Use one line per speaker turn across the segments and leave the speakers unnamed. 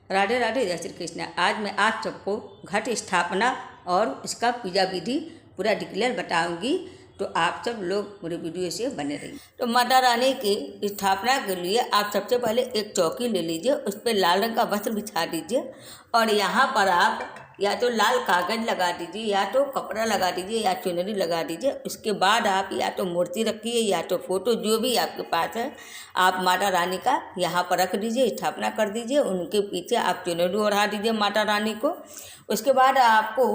राधे राधे, जय श्री कृष्ण। आज मैं आप सबको घट स्थापना और इसका पूजा विधि पूरा डिक्लेयर बताऊंगी, तो आप सब लोग मेरे वीडियो से बने रहिए। तो माता रानी की स्थापना के लिए आप सबसे पहले एक चौकी ले लीजिए, उस पर लाल रंग का वस्त्र बिछा दीजिए और यहाँ पर आप या तो लाल कागज लगा दीजिए, या तो कपड़ा लगा दीजिए, या चुनरी लगा दीजिए। उसके बाद आप या तो मूर्ति रखिए या तो फोटो, जो भी आपके पास है, आप माता रानी का यहाँ पर रख दीजिए, स्थापना कर दीजिए। उनके पीछे आप चुनरी ओढ़ा दीजिए माता रानी को। उसके बाद आपको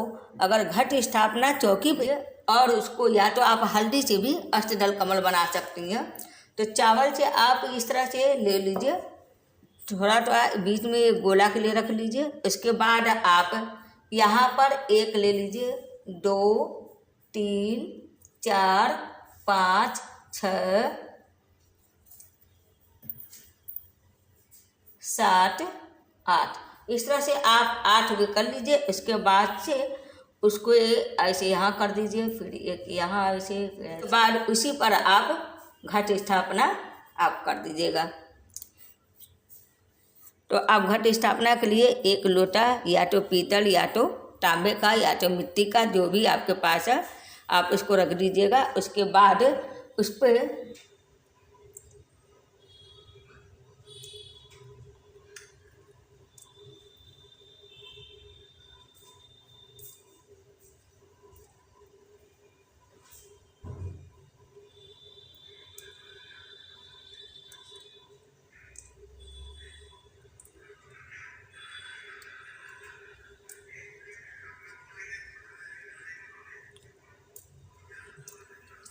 अगर घट स्थापना चौकी पे, और उसको या तो आप हल्दी से भी अष्टदल कमल बना सकती हैं। तो चावल से आप इस तरह से ले लीजिए, थोड़ा थोड़ा बीच में एक गोला के लिए रख लीजिए। उसके बाद आप यहाँ पर एक ले लीजिए, 2 3 4 5 6 7 8, इस तरह से आप 8 भी कर लीजिए। इसके बाद से उसको ऐसे यहाँ कर दीजिए, फिर एक यहाँ ऐसे, फिर बाद उसी पर आप घट स्थापना आप कर दीजिएगा। तो आप घट स्थापना के लिए एक लोटा या तो पीतल या तो तांबे का या तो मिट्टी का, जो भी आपके पास है, आप उसको रख दीजिएगा। उसके बाद उस पर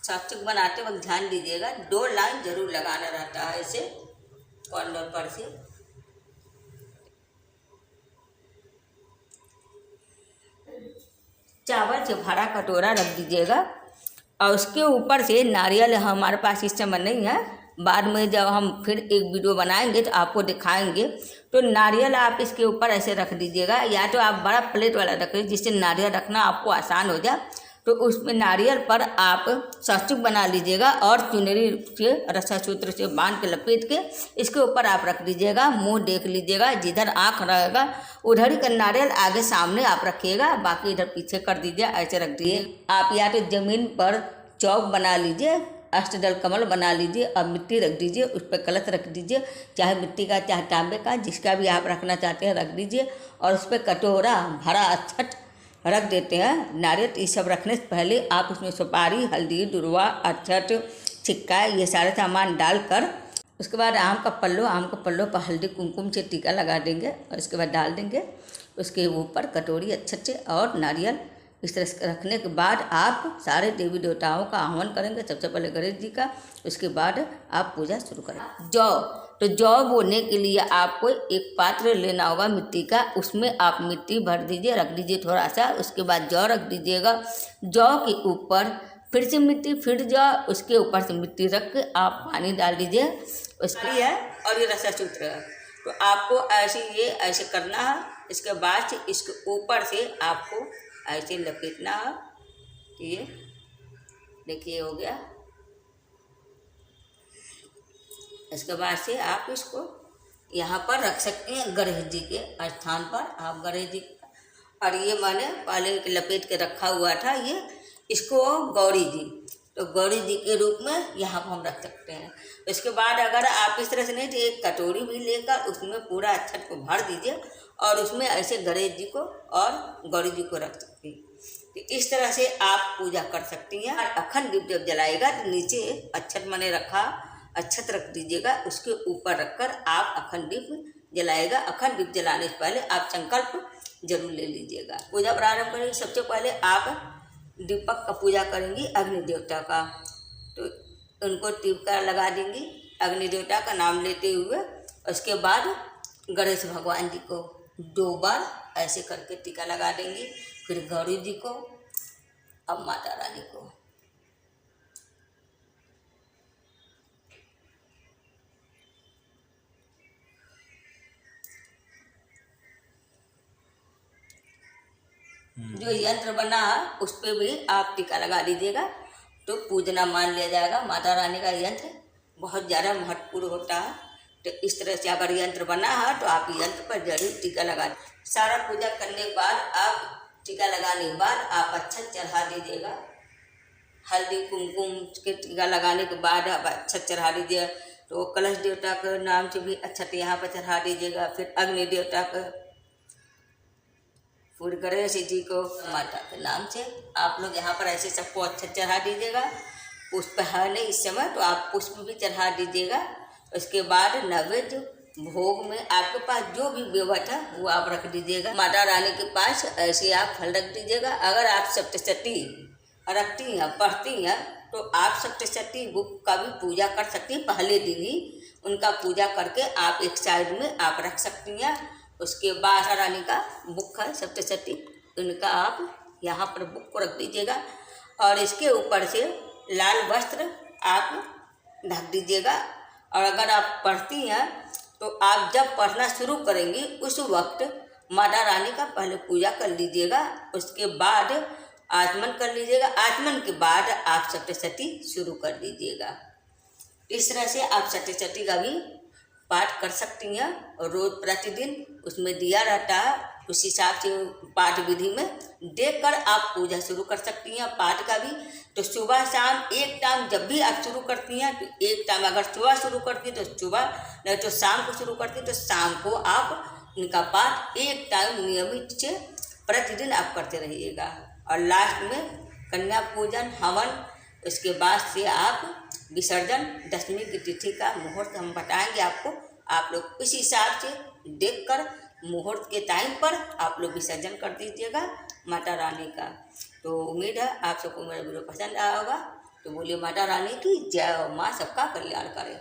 सात्विक बनाते वक्त ध्यान दीजिएगा, 2 लाइन जरूर लगाना रहता है ऐसे कॉर्नर पर से। चावल से भरा कटोरा रख दीजिएगा और उसके ऊपर से नारियल, हमारे पास इस समय नहीं है, बाद में जब हम फिर एक वीडियो बनाएंगे तो आपको दिखाएंगे। तो नारियल आप इसके ऊपर ऐसे रख दीजिएगा, या तो आप बड़ा प्लेट वाला रखिए जिससे नारियल रखना आपको आसान हो जाए। तो उसमें नारियल पर आप सात्विक बना लीजिएगा और चुनरी से रस्सा सूत्र से बांध के लपेट के इसके ऊपर आप रख दीजिएगा। मुंह देख लीजिएगा, जिधर आँख रहेगा उधर ही का नारियल आगे सामने आप रखिएगा, बाकी इधर पीछे कर दीजिए, ऐसे रख दीजिए। आप या तो जमीन पर चौक बना लीजिए, अष्टदल कमल बना लीजिए और मिट्टी रख दीजिए, उस पर कलश रख दीजिए, चाहे मिट्टी का चाहे तांबे का, जिसका भी आप रखना चाहते हैं रख दीजिए। और उस पर कटोरा भरा अक्षत रख देते हैं। नारियल ये सब रखने से पहले आप उसमें सुपारी, हल्दी, दुर्वा, अक्षत, सिक्का, ये सारे सामान डालकर उसके बाद आम का पल्लो पर हल्दी कुमकुम से टीका लगा देंगे और इसके बाद डाल देंगे। उसके ऊपर कटोरी अक्षत से और नारियल इस तरह से रखने के बाद आप सारे देवी देवताओं का आह्वान करेंगे। सबसे पहले गणेश जी का, उसके बाद आप पूजा शुरू करें। जौ, तो जौ बोने के लिए आपको एक पात्र लेना होगा मिट्टी का, उसमें आप मिट्टी भर दीजिए, रख दीजिए थोड़ा सा। उसके बाद जौ रख दीजिएगा, जौ के ऊपर फिर से मिट्टी, फिर जौ, उसके ऊपर से मिट्टी रख के आप पानी डाल दीजिए। उसके लिए और ये रस्सा सूत्र है, तो आपको ऐसे करना है। इसके बाद से इसके ऊपर से आपको ऐसे लपेटना है। ये देखिए हो गया। इसके बाद से आप इसको यहाँ पर रख सकते हैं गणेश जी के स्थान पर। आप गणेश जी, और ये मैंने पहले लपेट के रखा हुआ था, ये इसको गौरी जी, तो गौरी जी के रूप में यहाँ पर हम रख सकते हैं। इसके बाद अगर आप इस तरह से नहीं, तो एक कटोरी भी लेकर उसमें पूरा अक्षत को भर दीजिए और उसमें ऐसे गणेश जी को और गौरी जी को रख सकती हैं। तो इस तरह से आप पूजा कर सकती हैं। और अखंड दीप जब जलाएगा तो नीचे अक्षत मैंने रखा, अक्षत रख दीजिएगा, उसके ऊपर रखकर आप अखंड दीप जलाएगा। अखंड दीप जलाने से पहले आप संकल्प जरूर ले लीजिएगा। पूजा प्रारंभ करेंगे, सबसे पहले आप दीपक का पूजा करेंगी अग्नि देवता का, तो उनको टीका लगा देंगी अग्नि देवता का नाम लेते हुए। उसके बाद गणेश भगवान जी को 2 बार ऐसे करके टीका लगा देंगी, फिर गौरी जी को, अब माता रानी को। जो यंत्र बना है उस पर भी आप टीका लगा दीजिएगा, तो पूजना मान लिया जाएगा। माता रानी का यंत्र बहुत ज़्यादा महत्वपूर्ण होता है, तो इस तरह से अगर यंत्र बना है तो आप यंत्र पर जरूर टीका लगा। सारा पूजा करने के बाद आप टीका लगाने के बाद आप अच्छा चढ़ा दीजिएगा। हल्दी कुमकुम के टीका लगाने के बाद आप अच्छा चढ़ा दीजिएगा। तो कलश देवता के नाम से भी अच्छा यहाँ पर चढ़ा दीजिएगा। फिर अग्नि देवता का, फिर गणेश जी को, माता के नाम से आप लोग यहाँ पर ऐसे सबको अच्छा चढ़ा दीजिएगा। पुष्प है नहीं इस समय तो आप पुष्प भी चढ़ा दीजिएगा। उसके बाद नैवेद्य भोग में आपके पास जो भी व्यवस्था है वो आप रख दीजिएगा। माता रानी के पास ऐसे आप फल रख दीजिएगा। अगर आप सप्तशती रखती हैं, पढ़ती हैं, तो आप सप्तशती बुक का भी पूजा कर सकती हैं। पहले दिन ही उनका पूजा करके आप एक साइड में आप रख सकती हैं। उसके बाद माता रानी का बुक है सप्तशती, उनका आप यहाँ पर बुक को रख दीजिएगा और इसके ऊपर से लाल वस्त्र आप ढक दीजिएगा। और अगर आप पढ़ती हैं तो आप जब पढ़ना शुरू करेंगी उस वक्त माता रानी का पहले पूजा कर लीजिएगा। उसके बाद आचमन कर लीजिएगा। आचमन के बाद आप सप्तशती शुरू कर दीजिएगा। इस तरह से आप सप्तशती का भी पाठ कर सकती हैं और रोज प्रतिदिन उसमें दिया रहता है। उस हिसाब से पाठ विधि में देखकर आप पूजा शुरू कर सकती हैं। पाठ का भी तो सुबह शाम एक टाइम जब भी आप शुरू करती हैं तो एक टाइम, अगर सुबह शुरू करती हैं तो सुबह, नहीं तो शाम को शुरू करती हैं तो शाम को आप इनका पाठ एक टाइम नियमित से प्रतिदिन आप करते रहिएगा। और लास्ट में कन्या पूजन हवन, उसके बाद से आप विसर्जन, दशमी की तिथि का मुहूर्त हम बताएंगे आपको। आप लोग इस हिसाब से देखकर मुहूर्त के टाइम पर आप लोग विसर्जन कर दीजिएगा माता रानी का। तो उम्मीद है आप सबको मेरा वीडियो पसंद आया होगा। तो बोलिए माता रानी की जय, माँ सबका कल्याण करे।